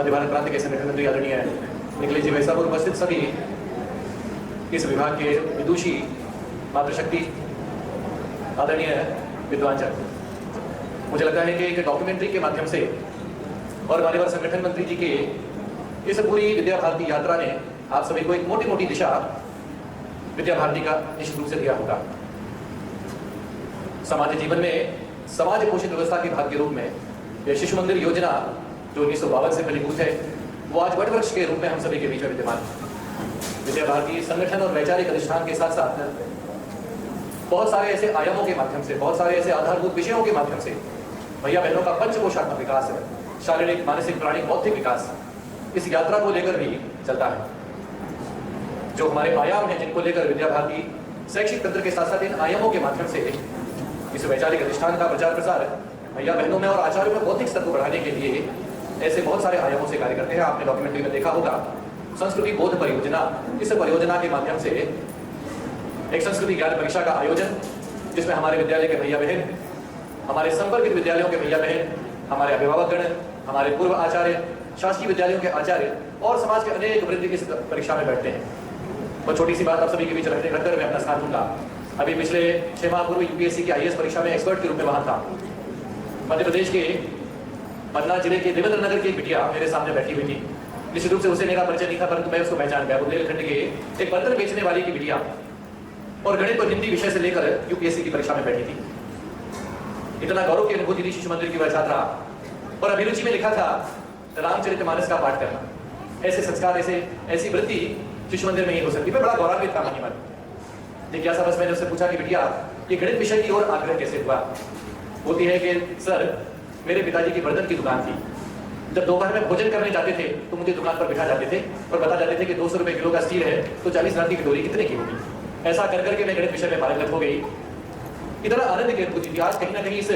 मध्य भारत प्रांत के संगठन मंत्री आदरणीय निखिलेश जी भाई साहब और उपस्थित सभी इस विभाग के विदुषी, मातृशक्ति, आदरणीय विद्वान जन, मुझे लगता है कि एक डॉक्यूमेंट्री के माध्यम से और मान्यवर संगठन मंत्री जी के इस पूरी विद्या भारती यात्रा ने आप सभी को एक मोटी मोटी दिशा विद्या भारती का निश्चित रूप से दिया होगा। समाज जीवन में समाज पोषित व्यवस्था के भाग के रूप में यह शिशु मंदिर योजना जो 1952 से फलीभूत है, वो आज वटवृक्ष के रूप में हम सभी के बीच में विद्यमान है। विद्या भारती संगठन और वैचारिक अधिष्ठान के साथ साथ बहुत सारे ऐसे आयामों के माध्यम से, बहुत सारे ऐसे आधारभूत विषयों के माध्यम से भैया बहनों का पंचकोशात्मक विकास है, शारीरिक, मानसिक, प्राणिक, बौद्धिक विकास इस यात्रा को लेकर भी चलता है। जो हमारे आयाम हैं जिनको लेकर विद्या भारती शैक्षिक तंत्र के साथ साथ इन आयामों के माध्यम से इस वैचारिक अधिष्ठान का प्रचार प्रसार भैया बहनों में और आचार्यों में बौद्धिक स्तर को बढ़ाने के लिए ऐसे बहुत सारे आयामों से कार्य करते हैं। आपने डॉक्यूमेंट्री में देखा होगा संस्कृति बोध परियोजना, इस परियोजना के माध्यम से एक संस्कृति ज्ञान परीक्षा का आयोजन जिसमें हमारे विद्यालय के भैया बहन, हमारे संपर्कित विद्यालयों के भैया बहन, हमारे अभिभावकगण, हमारे पूर्व आचार्य, शासकीय विद्यालयों के आचार्य और समाज के अनेक वृंद इस परीक्षा में बैठते हैं। और छोटी सी बात आप सभी के बीच रखकर मैं अपना स्थान दूंगा। अभी पिछले 6 माह पूर्व यूपीएससी की आईएएस परीक्षा में एक्सपर्ट के रूप में वहां था। मध्य प्रदेश के पन्ना जिले के देवेंद्र नगर की एक बिटिया मेरे सामने बैठी हुई थी। निश्चित रूप से उसे मेरा परिचय नहीं था, परंतु मैं उसको पहचान गया। बुंदेलखंड के एक बर्तन बेचने वाली की बिटिया और गणित और हिंदी विषय से लेकर यूपीएससी की परीक्षा में बैठी थी। इतना गौरव की अनुभूति थी शिशु मंदिर की वह छात्रा। और अभिरुचि में लिखा था रामचरितमानस का पाठ करना। ऐसे संस्कार, ऐसी वृत्ति शिशु मंदिर में ही हो सकती है। मैं बड़ा गौरवान्वित था मन। जिज्ञासा बस मैंने उससे पूछा कि बिटिया ये गणित विषय की ओर आग्रह कैसे हुआ? होती है कि सर मेरे पिताजी की बर्तन की दुकान थी। जब दोपहर में भोजन करने जाते थे तो मुझे दुकान पर बिठा जाते थे और बता जाते थे कि 200 रुपए किलो का स्टील है तो 40 रात की कटोरी कितने की होगी। ऐसा कर करके मैं गणित विषय में पारंगत हो गई। इतना आनंद की अनुभूति थी। आज कहीं ना कहीं इस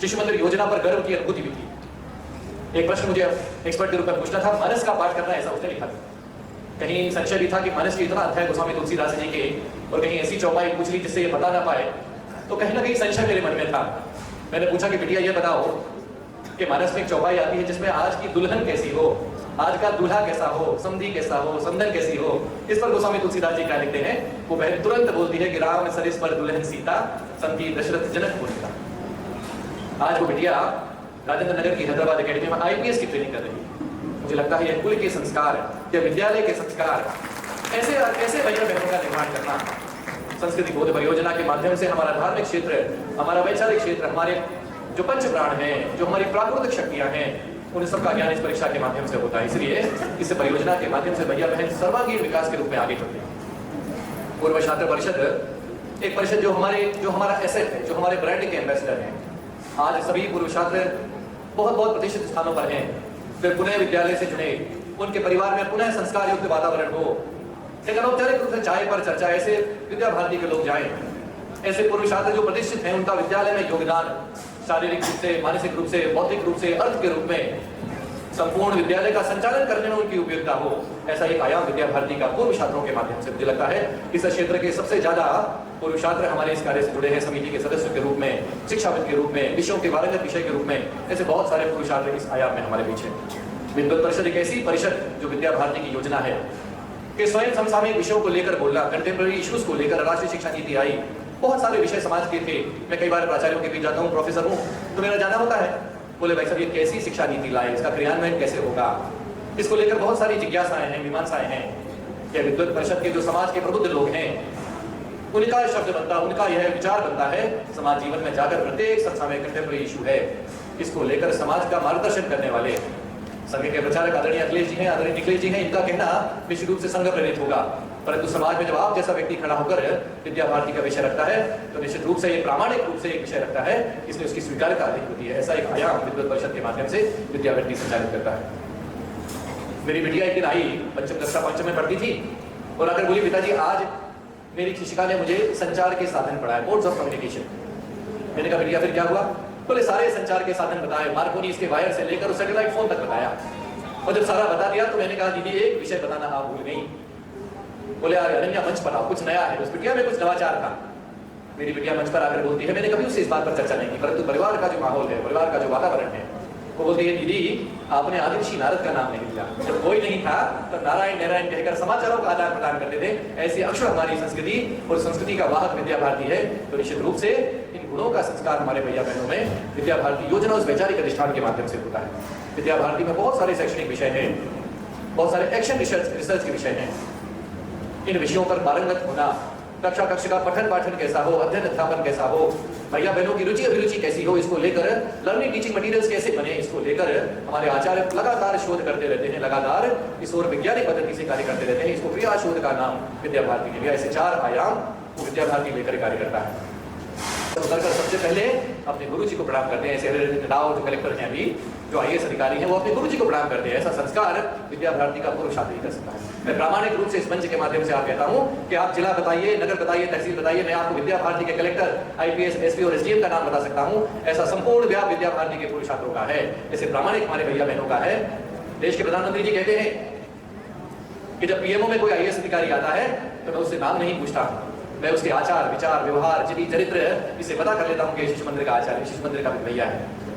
शिशु मंदिर योजना पर गर्व की अनुभूति भी थी। एक प्रश्न मुझे एक्सपर्ट के रूप में पूछना था, मानस का पाठ करना, ऐसा उसने लिखा था। कहीं संशय भी था कि मानस के इतना अध्याय गोस्वामी तुलसीदास जी के और कहीं ऐसी चौपाई पूछ ली जिससे ये बता ना पाए, तो कहीं ना कहीं संशय मेरे मन में था। मैंने पूछा कि बिटिया ये बताओ कि मानस में एक चौपाई आती है जिसमें आज की दुल्हन कैसी हो, आज का दूल्हा कैसा हो, समधी कैसा हो, समधन कैसी हो, इस पर गोस्वामी तुलसीदास जी क्या लिखते हैं? वो बहन तुरंत बोलती है कि राम सरिस पर दुल्हन सीता, समधी दशरथ जनक बोलता। आज वो बिटिया राजेंद्र नगर की हैदराबाद एकेडमी में आईपीएस की ट्रेनिंग कर रही है। मुझे लगता है यह कुल के संस्कार या विद्यालय के संस्कार, ऐसे कैसे भैया बहनों का निर्माण करना संस्कृति बोध परियोजना के माध्यम से हमारा धार्मिक क्षेत्र, हमारा वैचारिक क्षेत्र, हमारे जो पंच प्राण हैं, जो हमारी प्राकृतिक शक्तियां हैं, उन सबका ज्ञान इस परीक्षा के माध्यम से होता है। इसलिए इस परियोजना के माध्यम से भैया बहन सर्वांगीण विकास के रूप में आगे चलते हैं। पूर्व छात्र परिषद एक परिषद जो हमारा एसेट है, जो हमारे ब्रांड के एम्बेसडर हैं। आज सभी पूर्व छात्र बहुत बहुत प्रतिष्ठित स्थानों पर हैं। फिर पुनः विद्यालय से जुड़े, उनके परिवार में पुनः संस्कार युक्त वातावरण हो। एक अनौपचारिक रूप से चाय पर चर्चा, ऐसे विद्या भारती के लोग जाएं। ऐसे पूर्व छात्र जो प्रतिष्ठित हैं, उनका विद्यालय में योगदान शारीरिक रूप से, मानसिक रूप से, बौद्धिक रूप से, अर्थ के रूप में संपूर्ण विद्यालय का संचालन करने में उनकी उपयोगिता हो, ऐसा एक आयाम विद्या भारती का पूर्व छात्रों के माध्यम से मुझे लगता है। इस क्षेत्र के सबसे ज्यादा पूर्व छात्र हमारे इस कार्य से जुड़े हैं, समिति के सदस्य के रूप में, शिक्षाविद के रूप में, विषयों के पारंगत विषय के रूप में, ऐसे बहुत सारे पूर्व छात्र इस आयाम में हमारे बीच है। विद्वत परिषद एक ऐसी परिषद जो विद्या भारती की योजना है कि स्वयं समसामयिक विषयों को लेकर बोलना, कंटेम्पररी इश्यूज को लेकर राष्ट्रीय शिक्षा नीति आई, बहुत सारे विषय समाज के थे। मैं कई बार प्राचार्यों के बीच जाता हूँ, प्रोफेसर हूँ, तो मेरा जाना होता है, बोले भाई साहब ये कैसी शिक्षा नीति लाए, इसका क्रियान्वयन कैसे होगा, इसको लेकर बहुत सारी जिज्ञासाएं हैं, मीमांसाएं हैं। क्या विद्वत परिषद के जो समाज के प्रबुद्ध लोग हैं, उनका शब्द बनता, उनका यह विचार बनता है समाज जीवन में जाकर प्रत्येक संस्था में कंटेम्पररी इशू है, इसको लेकर समाज का मार्गदर्शन करने वाले संघ के प्रचारक आदरणीय अखिलेश जी हैं, आदरणीय निखिलेश जी हैं। इनका कहना निश्चित रूप से संघ प्रेरित होगा, परंतु समाज में जब आप जैसा व्यक्ति खड़ा होकर विद्या भारती का विषय रखता है तो निश्चित रूप से ये प्रामाणिक रूप से एक विषय रखता है, इसलिए उसकी स्वीकार्यता अधिक होती है। ऐसा एक आयाम विद्वत परिषद के माध्यम से विद्या भारती संचालित करता है। मेरी बिटिया एक दिन आई, पंचम कक्षा पंचम में पढ़ती थी, और आकर बोली पिताजी आज मेरी शिक्षिका ने मुझे संचार के साधन पढ़ाए, मोड्स ऑफ कम्युनिकेशन। मैंने कहा बिटिया फिर क्या हुआ? बोले सारे संचार के साधन बताए, मार्कोनी इसके वायर से लेकर सैटेलाइट फोन तक बताया। और जब सारा बता दिया तो मैंने कहा दीदी एक विषय बताना आप भूल गई। बोले अनन्या मंच पर आओ, कुछ नया है। उस बिटिया में कुछ नवाचार था। मेरी बिटिया मंच पर आकर बोलती है, मैंने कभी उससे इस बात पर चर्चा नहीं की, परंतु परिवार का जो माहौल है, परिवार का जो वातावरण है, वो बोलती है, दीदी आपने आदि ऋषि नारद का नाम नहीं लिया, जब कोई नहीं था तो नारायण नारायण कहकर समाचारों का आदान प्रदान करते थे। ऐसी अक्षर हमारी संस्कृति और संस्कृति का वाहक विद्या भारती है। तो निश्चित रूप से इन गुणों का संस्कार हमारे भैया बहनों में विद्या भारती योजना उस वैचारिक अधिष्ठान के माध्यम से होता है। विद्या भारती में बहुत सारे शैक्षणिक विषय हैं, बहुत सारे एक्शन रिसर्च के विषय हैं। इन विषयों पर पारंगत होना, कक्षा कक्ष का पठन पाठन कैसा हो, अध्ययन अध्यापन कैसा हो, भैया बहनों की रुचि अभिरुचि कैसी हो, इसको लेकर लर्निंग टीचिंग मटेरियल्स कैसे बने, इसको लेकर हमारे आचार्य लगातार शोध करते रहते हैं, लगातार इस ओर वैज्ञानिक पद्धति से कार्य करते रहते हैं। इसको क्रिया शोध का नाम विद्या भारती ने दिया। ऐसे 4 आयाम वो विद्या भारती लेकर कार्य करता है। तो उतरकर सबसे पहले अपने गुरु जी को प्रणाम करते हैं। ऐसे राव जो कलेक्टर हैं अभी, जो IAS अधिकारी हैं, वो अपने गुरु जी को प्रणाम करते हैं। ऐसा संस्कार विद्या भारती का पूर्व छात्र ही कर सकता है। मैं प्रामाणिक रूप से इस मंच के माध्यम से आप कहता हूँ कि आप जिला बताइए, नगर बताइए, तहसील बताइए, मैं आपको विद्या भारती के कलेक्टर, IPS, SP और SDM का नाम बता सकता हूँ। ऐसा संपूर्ण व्याप विद्या भारती के पूर्व छात्रों का है। ऐसे प्रामाणिक हमारे भैया बहनों का है। देश के प्रधानमंत्री जी कहते हैं कि जब PMO में कोई IAS अधिकारी आता है तो मैं उससे नाम नहीं पूछता, मैं उसके आचार विचार व्यवहार चरित्र इसे पता कर लेता हूँ कि शिशु मंदिर का आचार्य, शिशु मंदिर का भैया है।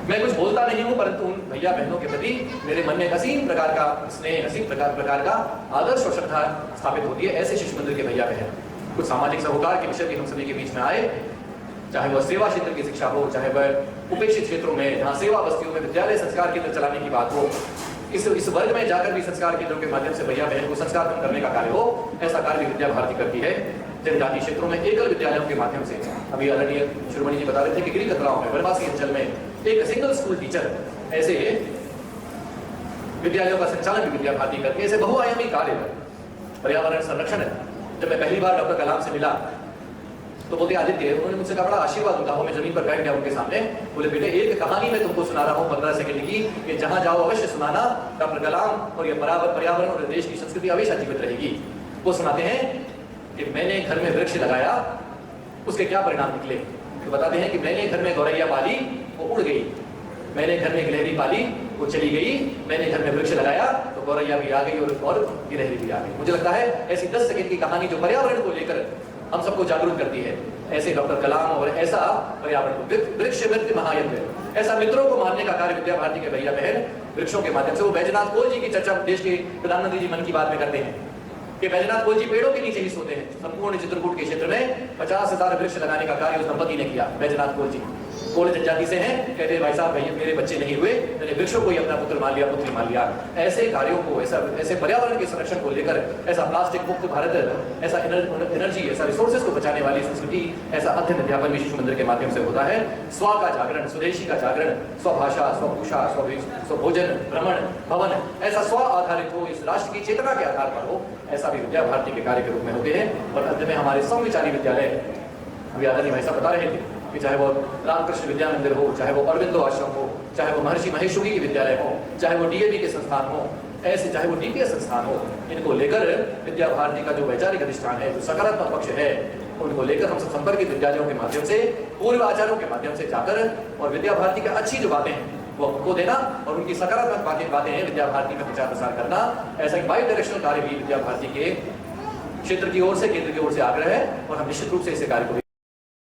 मैं कुछ बोलता नहीं हूँ, परंतु उन भैया बहनों के प्रति मेरे मन में असीम प्रकार का स्नेह, असीम प्रकार का आदर्श और श्रद्धा स्थापित होती है। ऐसे शिशु मंदिर के भैया बहन कुछ सामाजिक सरोकार के विषय भी हम सभी के बीच में आए, चाहे वह सेवा क्षेत्र की शिक्षा हो, चाहे वह उपेक्षित क्षेत्रों में जहाँ सेवा बस्तियों में विद्यालय संस्कार केंद्र चलाने की बात हो, इस वर्ग में जाकर भी संस्कार केंद्रों के माध्यम से भैया बहन को संस्कार करने का कार्य हो, ऐसा कार्य भी विद्या भारती करती है। जनजातीय क्षेत्रों में एकल विद्यालयों के माध्यम से, अभी आदरणीय शिरोमणि जी बता रहे थे कि गिरी कतराव में वनवासी अंचल में एक सिंगल स्कूल टीचर ऐसे विद्यालयों का संचालन भी विद्या भारती करती है। ऐसे बहुआयामी कार्य, पर्यावरण संरक्षण। जब मैं पहली बार डॉक्टर कलाम से मिला तो बोलते आदित्य, उन्होंने मुझसे कहा बड़ा आशीर्वाद उनका हो। मैं जमीन पर बैठ गया उनके सामने, बोले बेटे एक कहानी मैं तुमको सुना रहा हूँ 15 सेकंड की, कि जहां जाओ अवश्य सुनाना। डॉक्टर कलाम और ये पर्यावरण और देश की संस्कृति हमेशा जीवित रहेगी। वो सुनाते हैं कि मैंने घर में वृक्ष लगाया, उसके क्या परिणाम निकले। तो बताते हैं कि मैंने घर में गौरैया पाली, वो उड़ गई। मैंने घर में गिलहरी पाली, वो चली गई। मैंने घर में वृक्ष लगाया तो गौरैया भी आ गई और गिलहरी भी आ गई। मुझे लगता है ऐसी 10 सेकंड की कहानी जो पर्यावरण को लेकर हम सबको जागरूक करती है, ऐसे डॉक्टर कलाम और ऐसा पर्यावरण को वृक्ष मित्र महायज्ञ, ऐसा मित्रों को मानने का कार्य विद्या भारती के भैया बहन वृक्षों के माध्यम से। वो बैजनाथ कौल जी की चर्चा देश के प्रधानमंत्री जी मन की बात में करते हैं कि बैजनाथ कौल जी पेड़ों के नीचे ही सोते हैं। संपूर्ण चित्रकूट के क्षेत्र में 50,000 वृक्ष लगाने का कार्य उस दंपति ने किया। बैजनाथ कौल जी कोल जनजाति से हैं, कहते हैं भाई साहब भैया मेरे बच्चे नहीं हुए, मैंने वृक्षों को ही अपना पुत्र मान लिया, पुत्री मान लिया। ऐसे कार्यों को, ऐसे पर्यावरण के संरक्षण को लेकर, ऐसा प्लास्टिक मुक्त भारत, ऐसा एनर्जी, ऐसा रिसोर्सेज को बचाने वाली संस्कृति, ऐसा अध्ययन अध्यापन भी शिशु मंदिर के माध्यम से होता है। स्व का जागरण, स्वदेशी का जागरण, स्वभाषा, स्वभूषा, स्वभोजन, भ्रमण, भवन, ऐसा स्व आधारित हो, इस राष्ट्र की चेतना के आधार पर हो, ऐसा भी विद्या भारती के कार्य के रूप में होते हैं। और अंत में हमारे समविचारी विद्यालय, अभी आदरणीय भाई साहब बता रहे थे कि चाहे वो रामकृष्ण विद्या मंदिर हो, चाहे वो अरविंदो आश्रम हो, चाहे वो महर्षि महेश्वरी के विद्यालय हो, चाहे वो DAV के संस्थान हो, ऐसे चाहे वो DPS संस्थान हो, इनको लेकर विद्या भारती का जो वैचारिक अधिष्ठान है, जो सकारात्मक पक्ष है, उनको लेकर हम सब संपर्कित विद्यालयों के माध्यम से, पूर्व आचार्यों के माध्यम से जाकर और विद्या भारती की अच्छी जो बातें हैं वो उनको देना और उनकी सकारात्मक बातें हैं विद्या भारती में प्रचार प्रसार करना। ऐसा एक बाई डायरेक्शनल कार्य भी विद्या भारती के क्षेत्र की ओर से, केंद्र की ओर से आग्रह है और हम निश्चित रूप से इसे कार्य को